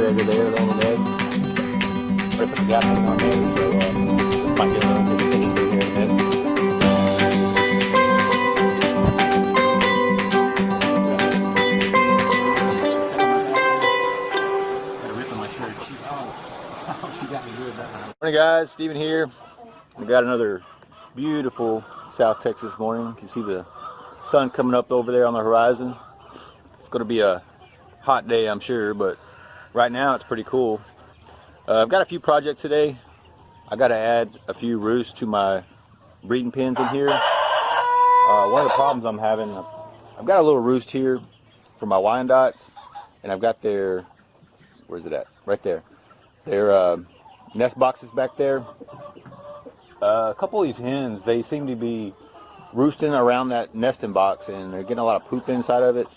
egg are there, laying an egg. Already put the gasoline on there, so might get a little bit of here in a minute. Morning guys, Steven here. We got another beautiful South Texas morning. You can see the sun coming up over there on the horizon. It's going to be a hot day, I'm sure, but right now it's pretty cool. I've got a few projects today. I got to add a few roosts to my breeding pens in here. One of the problems I'm having, I've got a little roost here for my Wyandottes, and I've got their, where's it at? Right there. Their nest boxes back there. A couple of these hens, they seem to be roosting around that nesting box, and they're getting a lot of poop inside of it.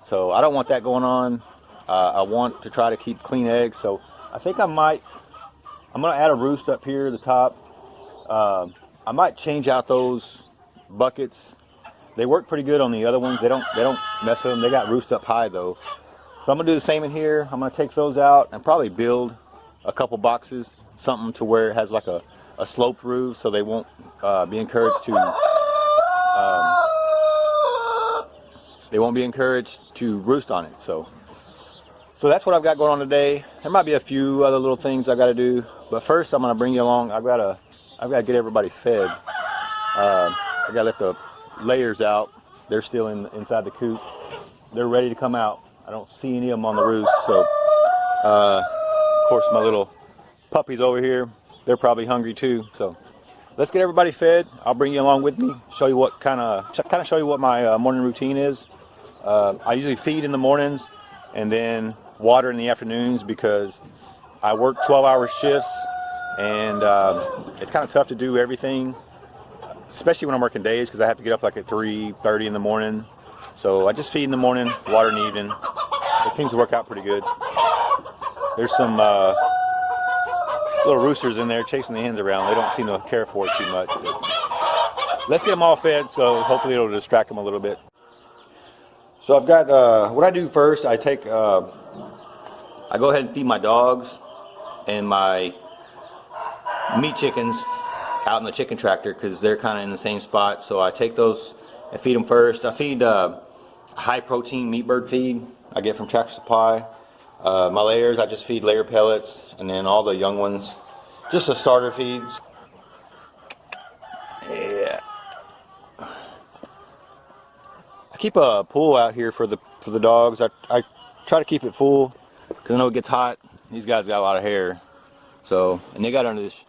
So I don't want that going on. I want to try to keep clean eggs. So I think I'm going to add a roost up here at the top. I might change out those buckets. They work pretty good on the other ones. They don't mess with them. They got roost up high though. So I'm gonna do the same in here. I'm gonna take those out and probably build a couple boxes, something to where it has like a sloped roof, so they won't be encouraged to roost on it. So that's what I've got going on today. There might be a few other little things I got to do, but first I'm gonna bring you along. I've got to get everybody fed. I got to let the layers out. They're still inside the coop. They're ready to come out. I don't see any of them on the roost. So of course my little puppies over here, they're probably hungry too. So let's get everybody fed. I'll bring you along with me, show you what kind of show you what my morning routine is. I usually feed in the mornings and then water in the afternoons because I work 12-hour shifts, and it's kind of tough to do everything, especially when I'm working days, because I have to get up like at 3:30 in the morning. So I just feed in the morning, water in the evening. It seems to work out pretty good. There's some little roosters in there chasing the hens around. They don't seem to care for it too much. Let's get them all fed, so hopefully it'll distract them a little bit. So I've got, what I do first, I go ahead and feed my dogs and my meat chickens out in the chicken tractor, because they're kind of in the same spot. So I take those and feed them first. I feed high protein meat bird feed I get from Tractor Supply. My layers, I just feed layer pellets, and then all the young ones, just a starter feeds. Yeah. I keep a pool out here for the dogs. I try to keep it full because I know it gets hot. These guys got a lot of hair. So, and they got under this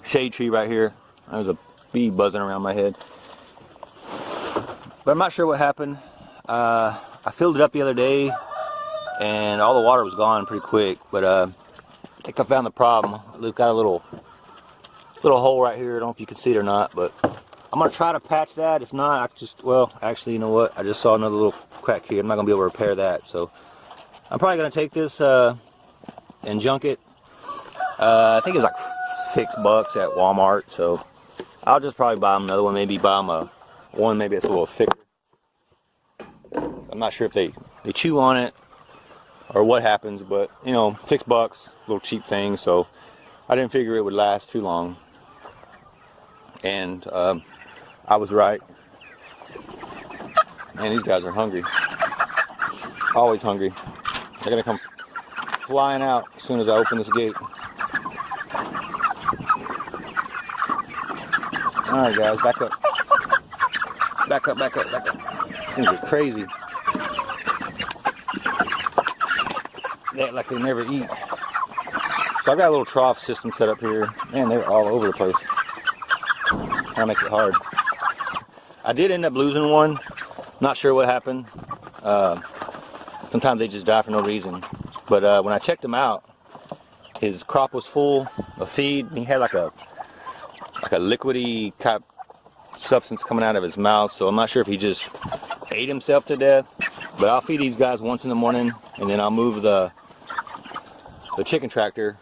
shade tree right here. There's a bee buzzing around my head. But I'm not sure what happened. I filled it up the other day, and all the water was gone pretty quick. But I think I found the problem. We've got a little hole right here. I don't know if you can see it or not, but I'm gonna try to patch that. If not, actually, you know what? I just saw another little crack here. I'm not gonna be able to repair that. So I'm probably gonna take this and junk it. I think it was like $6 at Walmart. So I'll just probably buy them another one. Maybe buy them one maybe it's a little thicker. I'm not sure if they chew on it or what happens, but you know, $6, little cheap thing. So I didn't figure it would last too long, and I was right. Man, these guys are hungry. Always hungry. They're gonna come flying out as soon as I open this gate. Alright guys, back up. Back up, back up, back up. Things are crazy. They act like they never eat. So I've got a little trough system set up here. Man, they're all over the place. That makes it hard. I did end up losing one. Not sure what happened. Sometimes they just die for no reason. But when I checked him out, his crop was full of feed. He had like a liquidy type substance coming out of his mouth. So I'm not sure if he just ate himself to death. But I'll feed these guys once in the morning, and then I'll move the chicken tractor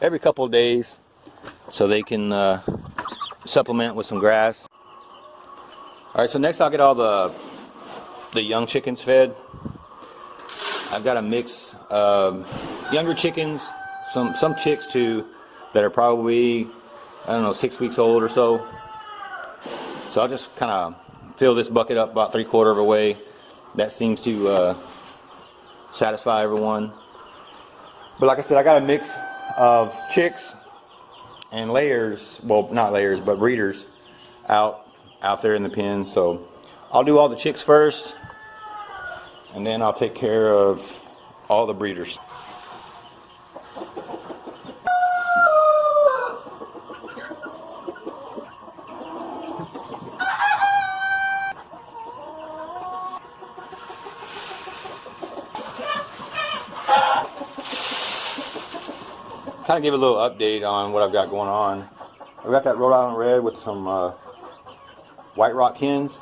every couple of days so they can supplement with some grass. Alright, so next I'll get all the young chickens fed. I've got a mix of younger chickens, some chicks too, that are probably, I don't know, 6 weeks old or so. So I'll just kind of fill this bucket up about 3/4 of a way. That seems to satisfy everyone. But like I said, I got a mix of chicks and layers, well, not layers, but breeders out there in the pen. So I'll do all the chicks first, and then I'll take care of all the breeders. Kind of give a little update on what I've got going on. I've got that Rhode Island Red with some White Rock hens.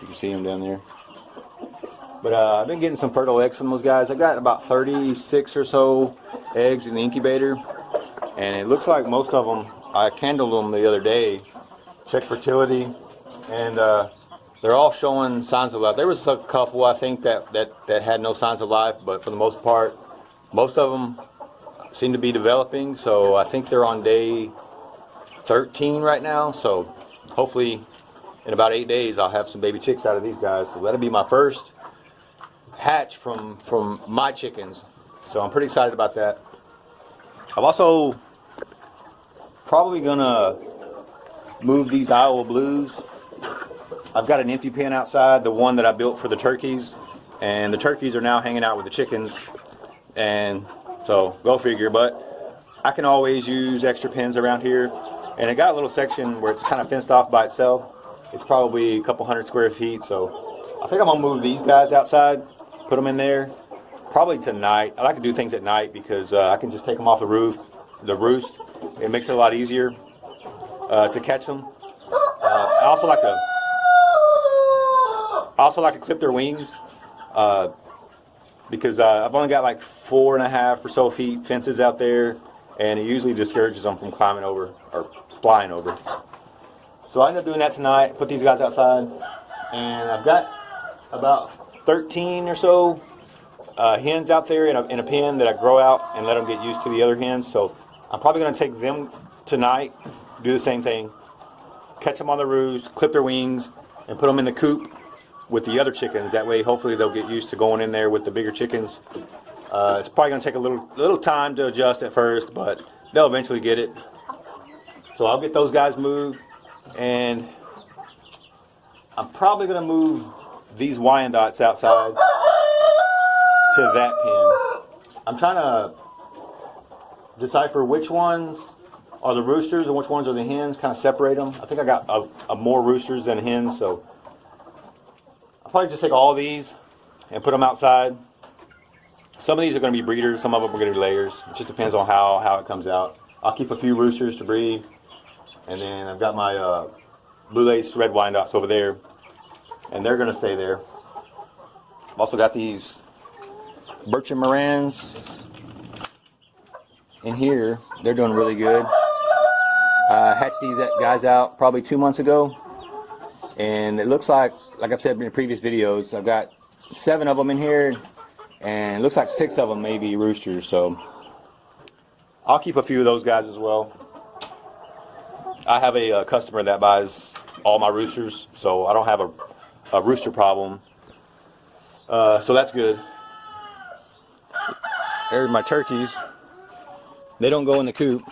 You can see them down there. But I've been getting some fertile eggs from those guys. I got about 36 or so eggs in the incubator, and it looks like most of them, I candled them the other day, checked fertility, and they're all showing signs of life. There was a couple, I think, that had no signs of life, but for the most part, most of them seem to be developing. So I think they're on day 13 right now. So hopefully in about 8 days I'll have some baby chicks out of these guys. So that'll be my first hatch from my chickens. So I'm pretty excited about that. I'm also probably gonna move these Iowa Blues. I've got an empty pen outside, the one that I built for the turkeys, and the turkeys are now hanging out with the chickens, and so go figure. But I can always use extra pens around here, and it got a little section where it's kind of fenced off by itself. It's probably a couple hundred square feet, so I think I'm gonna move these guys outside, put them in there, probably tonight. I like to do things at night because I can just take them off the roost. It makes it a lot easier to catch them. I also like to clip their wings because I've only got like 4.5 or so feet fences out there, and it usually discourages them from climbing over or flying over. So I end up doing that tonight, put these guys outside, and I've got about 13 or so hens out there in a pen that I grow out and let them get used to the other hens. So I'm probably going to take them tonight, do the same thing, catch them on the roost, clip their wings, and put them in the coop with the other chickens. That way hopefully they'll get used to going in there with the bigger chickens. It's probably going to take a little time to adjust at first, but they'll eventually get it. So I'll get those guys moved, and I'm probably going to move these Wyandottes outside to that pen. I'm trying to decipher which ones are the roosters and which ones are the hens, kind of separate them. I think I got more roosters than hens, so I'll probably just take all these and put them outside. Some of these are going to be breeders, some of them are going to be layers. It just depends on how it comes out. I'll keep a few roosters to breed, and then I've got my blue lace red Wyandottes over there, and they're going to stay there. I've also got these Birch and Morans in here. They're doing really good. I hatched these guys out probably 2 months ago, and it looks like I've said in previous videos, I've got 7 of them in here, and it looks like 6 of them may be roosters. So I'll keep a few of those guys as well. I have a customer that buys all my roosters, so I don't have a rooster problem. So that's good. There's my turkeys. They don't go in the coop.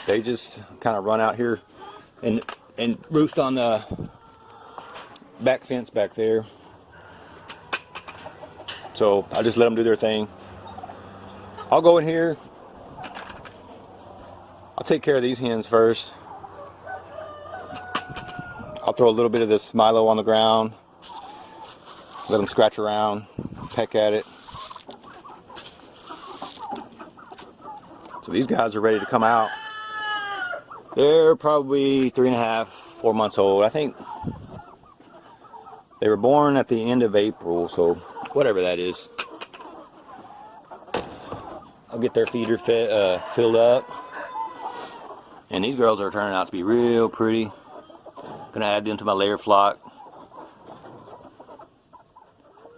They just kind of run out here and roost on the back fence back there. So I just let them do their thing. I'll go in here. I'll take care of these hens first. I'll throw a little bit of this Milo on the ground. Let them scratch around, peck at it. So these guys are ready to come out. They're probably 3.5, 4 months old. I think they were born at the end of April, so whatever that is. I'll get their feeder filled up. And these girls are turning out to be real pretty. Gonna add them to my layer flock.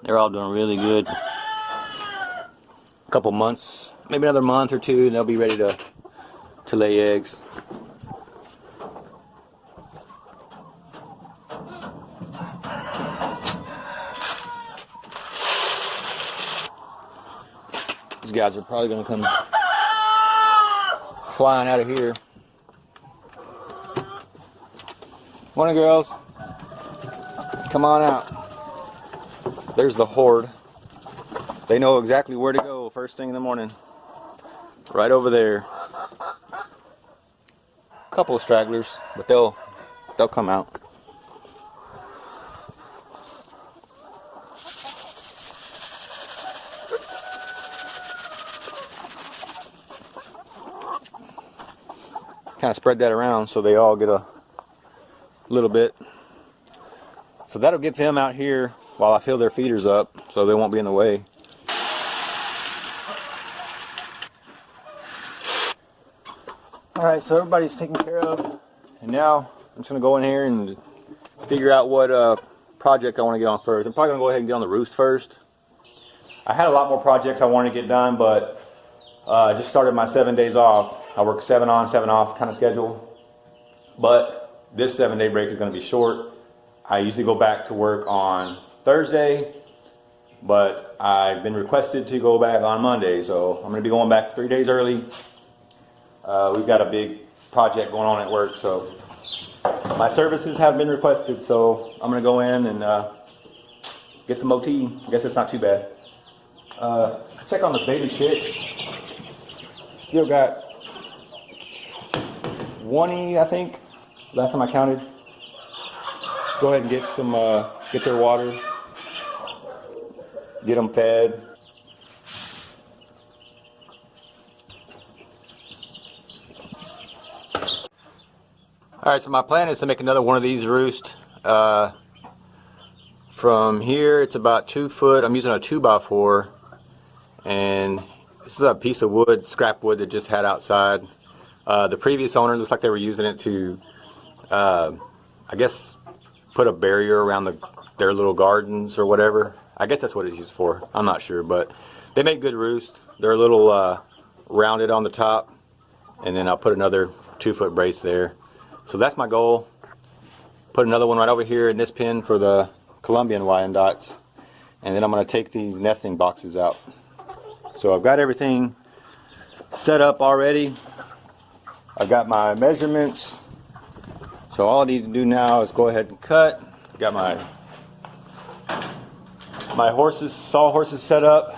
They're all doing really good. A couple months maybe another month or two, and they'll be ready to lay eggs. These guys are probably going to come flying out of here. Morning, girls. Come on out. There's the horde. They know exactly where to go first thing in the morning. Right over there. A couple of stragglers, but they'll come out. Kind of spread that around so they all get a little bit. So that'll get them out here while I fill their feeders up so they won't be in the way. Alright, so everybody's taken care of, and now I'm just going to go in here and figure out what project I want to get on first. I'm probably going to go ahead and get on the roost first. I had a lot more projects I wanted to get done, but I just started my 7 days off. I work 7 on, 7 off kind of schedule, but this 7-day break is going to be short. I usually go back to work on Thursday, but I've been requested to go back on Monday, so I'm going to be going back 3 days early. We've got a big project going on at work, so my services have been requested, so I'm going to go in and get some OT. I guess it's not too bad. Check on the baby chicks. Still got 20, I think, last time I counted. Go ahead and get some, get their water, get them fed. All right, so my plan is to make another one of these roosts. From here, it's about 2 foot. I'm using a 2x4, and this is a piece of wood, scrap wood that just had outside. The previous owner looks like they were using it to, I guess, put a barrier around their little gardens or whatever. I guess that's what it's used for. I'm not sure, but they make good roosts. They're a little rounded on the top, and then I'll put another 2-foot brace there. So that's my goal. Put another one right over here in this pen for the Colombian Wyandottes, and then I'm going to take these nesting boxes out. So I've got everything set up already. I've got my measurements. So all I need to do now is go ahead and cut. Got my horses, saw horses set up.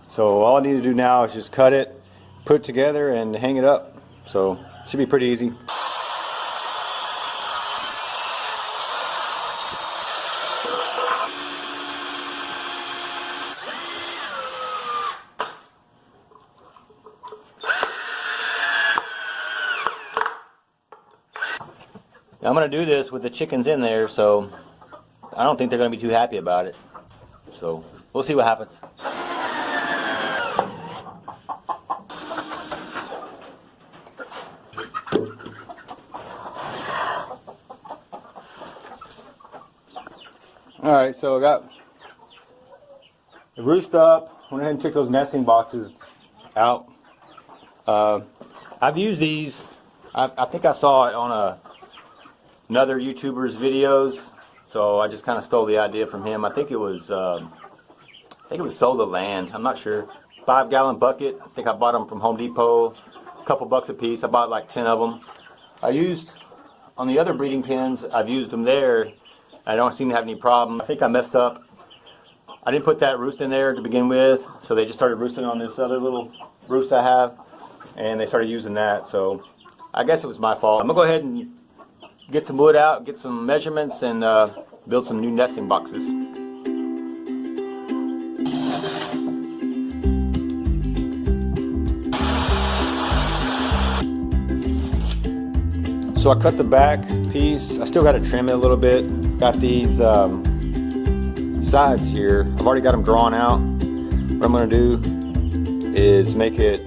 So all I need to do now is just cut it, put it together, and hang it up. So it should be pretty easy. I'm going to do this with the chickens in there, so I don't think they're going to be too happy about it. So we'll see what happens. Alright, so I got the roost up. Went ahead and took those nesting boxes out. I've used these. I think I saw it on another YouTuber's videos, so I just kind of stole the idea from him. I think it was Sow the Land. I'm not sure. 5-gallon bucket. I think I bought them from Home Depot. A couple bucks a piece. I bought like 10 of them. I used on the other breeding pens. I've used them there. I don't seem to have any problem. I think I messed up. I didn't put that roost in there to begin with, so they just started roosting on this other little roost I have, and they started using that. So I guess it was my fault. I'm gonna go ahead and get some wood out, get some measurements, and build some new nesting boxes. So I cut the back piece. I still got to trim it a little bit. Got these sides here. I've already got them drawn out. What I'm going to do is make it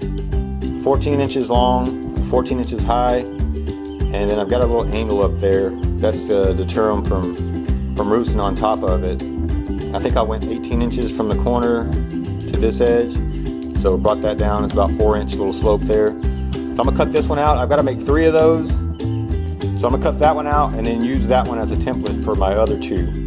14 inches long, 14 inches high, and then I've got a little angle up there. That's to deter them from roosting on top of it. I think I went 18 inches from the corner to this edge, So I brought that down. It's about 4-inch little slope there. So I'm gonna cut this one out. I've got to make 3 of those. So I'm gonna cut that one out and then use that one as a template for my other 2.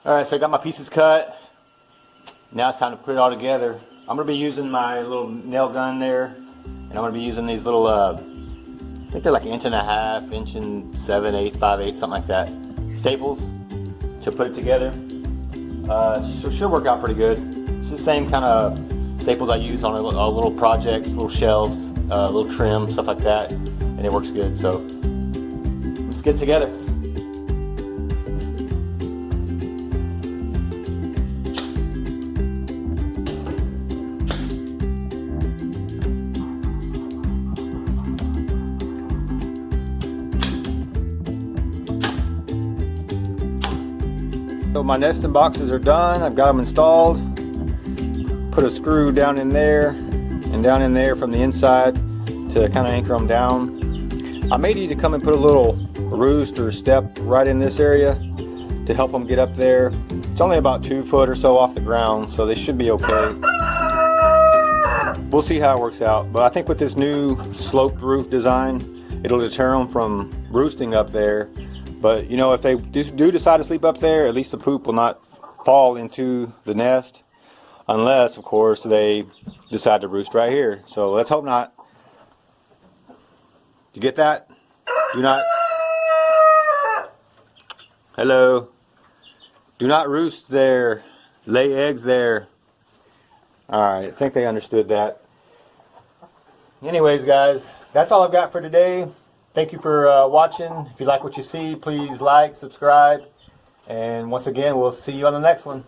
Alright, so I got my pieces cut. Now it's time to put it all together. I'm going to be using my little nail gun there. And I'm going to be using these little, I think they're like 1.5 inch, 1 7/8, 5/8, something like that, staples to put it together. So it should work out pretty good. It's the same kind of staples I use on little projects, little shelves, little trim, stuff like that. And it works good. So let's get it together. So my nesting boxes are done. I've got them installed. Put a screw down in there and down in there from the inside to kind of anchor them down. I may need to come and put a little roost or step right in this area to help them get up there. It's only about 2 foot or so off the ground, so they should be okay. We'll see how it works out. But I think with this new sloped roof design, it'll deter them from roosting up there. But you know, if they do decide to sleep up there, at least the poop will not fall into the nest, unless of course they decide to roost right here. So let's hope not. You get that? Do not. Hello. Do not roost there. Lay eggs there. Alright, I think they understood that. Anyways guys, that's all I've got for today. Thank you for watching. If you like what you see, please like, subscribe, and once again, we'll see you on the next one.